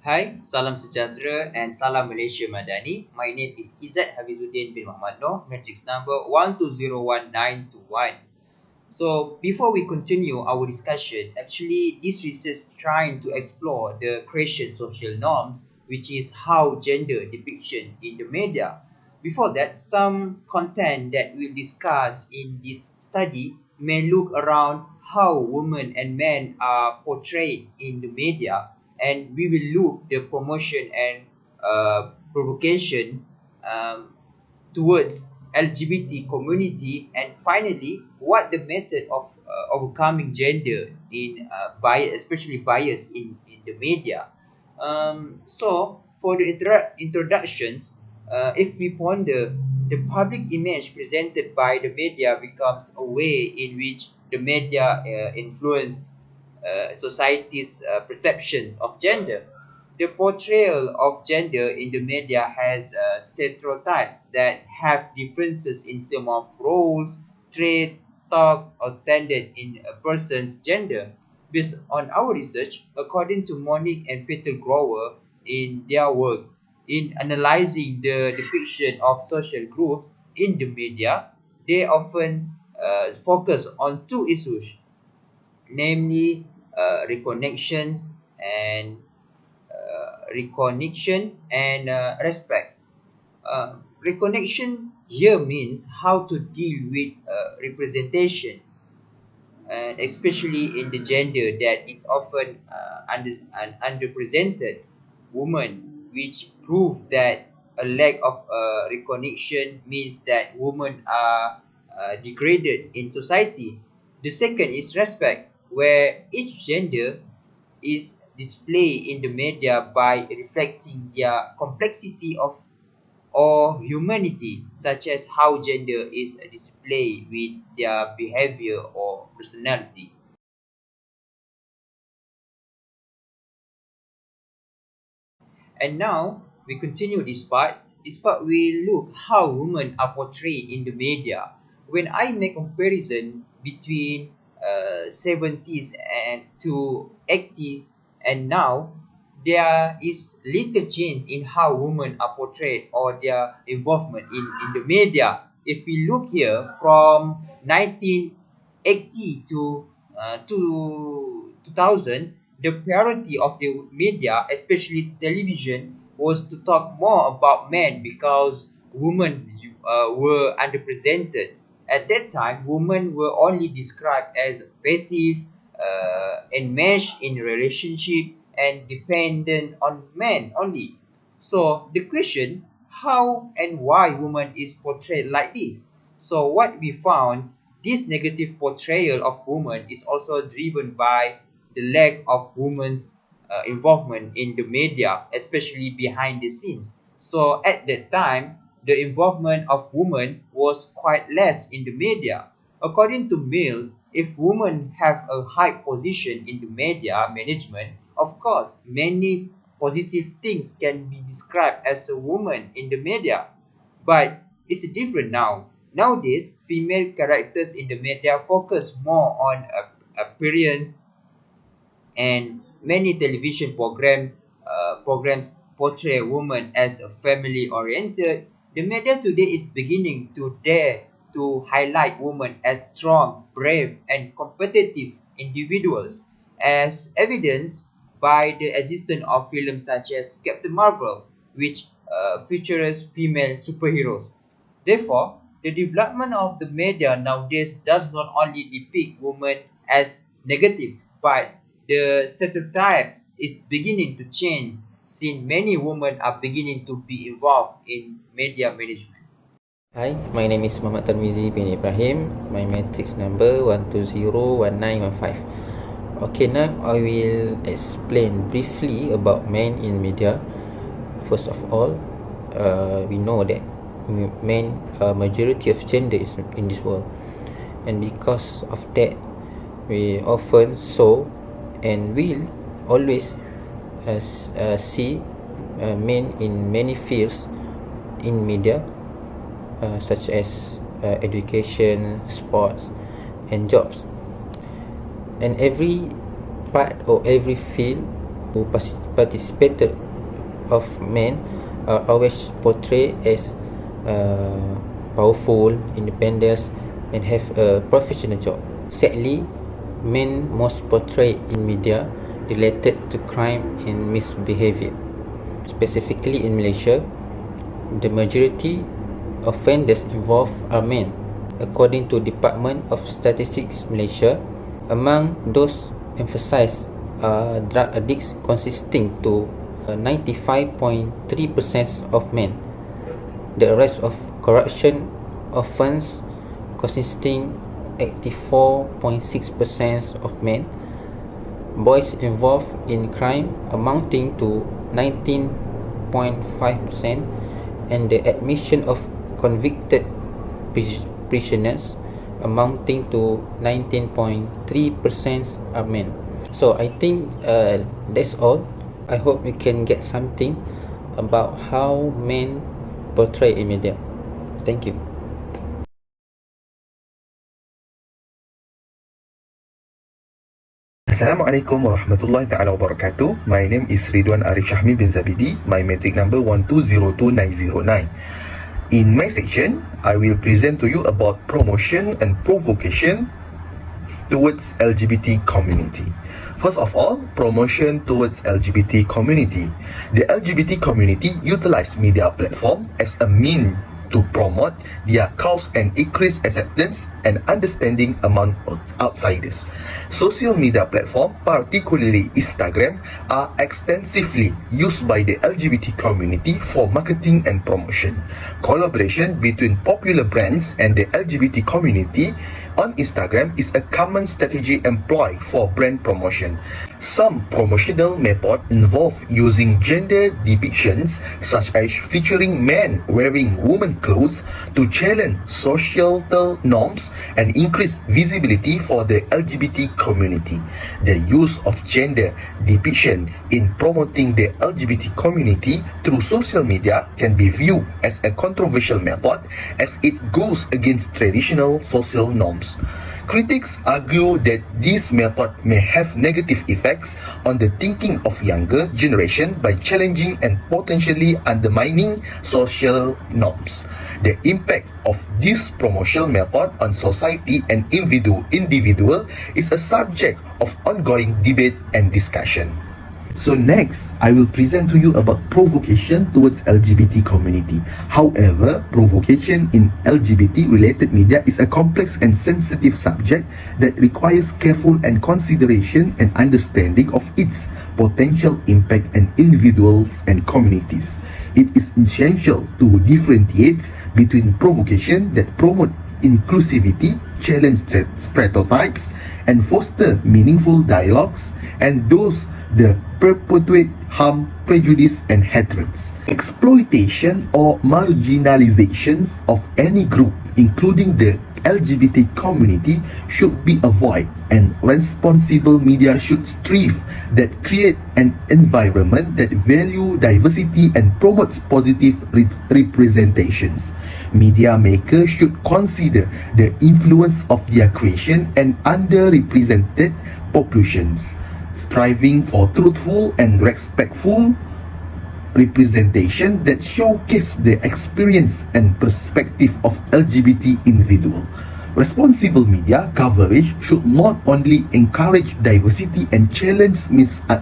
Hai, salam sejahtera and salam Malaysia Madani. My name is IZZAT HAFIZUDDIN bin Muhammad Noor, matrix number 1201921. So, before we continue our discussion, actually this research trying to explore the creation social norms, which is how gender depiction in the media. Before that, some content that we'll discuss in this study may look around how women and men are portrayed in the media, and we will look the promotion and provocation towards LGBT community, and finally what the method of overcoming gender in bias, especially bias in the media. So for the introductions, if we ponder, the public image presented by the media becomes a way in which the media influence society's perceptions of gender. The portrayal of gender in the media has stereotypes that have differences in terms of roles, trait, talk, or standard in a person's gender. Based on our research, according to Monique and Peter Grower in their work in analyzing the depiction of social groups in the media, they often focus on two issues, namely reconnections and respect. Reconnection here means how to deal with representation, and especially in the gender that is often underrepresented, women, which prove that a lack of recognition means that women are degraded in society. The second is respect, where each gender is displayed in the media by reflecting their complexity of or humanity, such as how gender is displayed with their behavior or personality. And now we continue this part. This part we look how women are portrayed in the media. When I make comparison between 70s and to 80s and now, there is little change in how women are portrayed or their involvement in the media. If we look here from 1980 to 2000, the priority of the media, especially television, was to talk more about men because women were underrepresented. At that time, women were only described as passive, enmeshed in relationship, and dependent on men only. So the question, how and why woman is portrayed like this? So what we found, this negative portrayal of women is also driven by the lack of women's involvement in the media, especially behind the scenes. So at that time, the involvement of women was quite less in the media. According to males, if women have a high position in the media management, of course, many positive things can be described as a woman in the media. But it's different now. Nowadays, female characters in the media focus more on appearance, and many television programs portray women as a family oriented. The media today is beginning to dare to highlight women as strong, brave, and competitive individuals, as evidenced by the existence of films such as Captain Marvel, which features female superheroes. Therefore, the development of the media nowadays does not only depict women as negative, but the stereotype is beginning to change since many women are beginning to be involved in media management. Hi, my name is Muhammad TARMIDZI bin Ibrahim. My matrix number 1201915. Okay, now I will explain briefly about men in media. First of all, we know that men are majority of gender is in this world, and because of that, we often saw and will always see men in many fields in media, such as education, sports, and jobs. And every part or every field who participated of men are always portrayed as powerful, independent, and have a professional job. Sadly, men most portrayed in media related to crime and misbehavior. Specifically in Malaysia, the majority offenders involved are men. According to Department of Statistics Malaysia, among those emphasized are drug addicts consisting to 95.3% of men. The rest of corruption offence consisting 84.6% of men. Boys involved in crime amounting to 19.5%, and the admission of convicted prisoners amounting to 19.3% are men. So I think that's all. I hope you can get something about how men portray in media. Thank you. Assalamualaikum warahmatullahi ta'ala wabarakatuh. My name is RIDHWAN ARIF SYAHMI bin ZABIDI. My matric number 1202909. In my section, I will present to you about promotion and provocation towards LGBT community. First of all, promotion towards LGBT community. The LGBT community utilize media platform as a means to promote their cause and increase acceptance and understanding among outsiders. Social media platforms, particularly Instagram, are extensively used by the LGBT community for marketing and promotion. Collaboration between popular brands and the LGBT community on Instagram is a common strategy employed for brand promotion. Some promotional methods involve using gender depictions, such as featuring men wearing women clothes, to challenge societal norms and increase visibility for the LGBT community. The use of gender depiction in promoting the LGBT community through social media can be viewed as a controversial method, as it goes against traditional social norms. Critics argue that this method may have negative effects on the thinking of younger generation by challenging and potentially undermining social norms. The impact of this promotional method on society and individual is a subject of ongoing debate and discussion. So next, I will present to you about provocation towards LGBT community. However, provocation in LGBT related media is a complex and sensitive subject that requires careful and consideration and understanding of its potential impact on individuals and communities. It is essential to differentiate between provocation that promote inclusivity, challenge stereotypes, and foster meaningful dialogues, and those that perpetuate harm, prejudice, and hatreds. Exploitation or marginalizations of any group, including the LGBT community, should be avoided, and responsible media should strive that create an environment that value diversity and promotes positive representations. Media makers should consider the influence of their creation and underrepresented populations, striving for truthful and respectful representation that showcase the experience and perspective of LGBT individual. Responsible media coverage should not only encourage diversity and challenge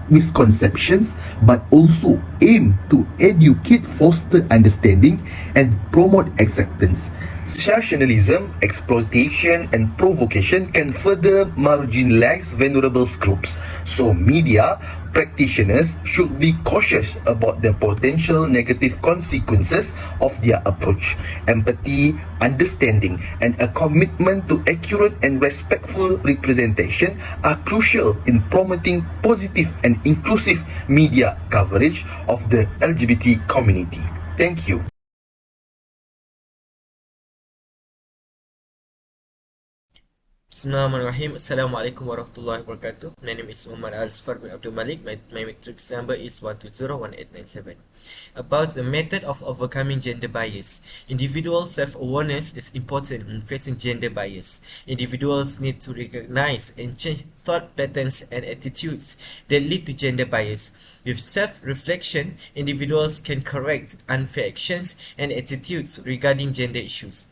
misconceptions, but also aim to educate, foster understanding, and promote acceptance. Sensationalism, exploitation, and provocation can further marginalize vulnerable groups. So media practitioners should be cautious about the potential negative consequences of their approach. Empathy, understanding, and a commitment to accurate and respectful representation are crucial in promoting positive and inclusive media coverage of the LGBT community. Thank you. Bismillahirrahmanirrahim. Assalamualaikum warahmatullahi wabarakatuh. My name is Muhammad AZFAR bin Abdul Malik. My matrix number is 1201897. About the method of overcoming gender bias. Individual self-awareness is important in facing gender bias. Individuals need to recognize and change thought patterns and attitudes that lead to gender bias. With self-reflection, individuals can correct unfair actions and attitudes regarding gender issues.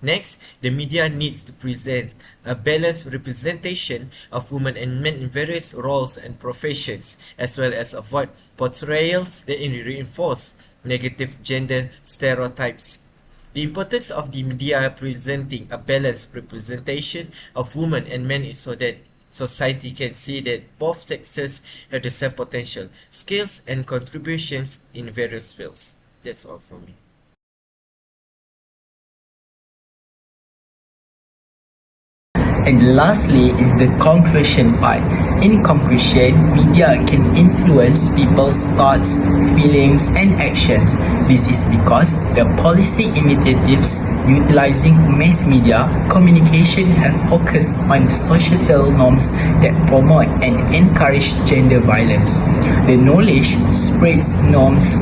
Next, the media needs to present a balanced representation of women and men in various roles and professions, as well as avoid portrayals that reinforce negative gender stereotypes. The importance of the media presenting a balanced representation of women and men is so that society can see that both sexes have the same potential, skills, and contributions in various fields. That's all from me. And lastly is the conclusion part. In conclusion, media can influence people's thoughts, feelings, and actions. This is because the policy initiatives utilizing mass media communication have focused on societal norms that promote and encourage gender violence. The knowledge spreads norms,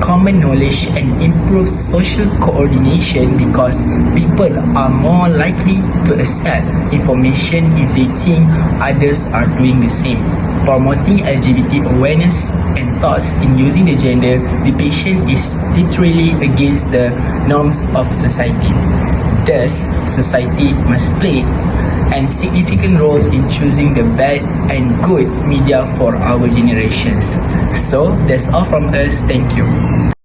common knowledge, and improves social coordination because people are more likely to accept information if they think others are doing the same. Promoting LGBT awareness and thoughts in using the gender depiction is literally against the norms of society. Thus, society must play a significant role in choosing the bad and good media for our generations. So, that's all from us. Thank you.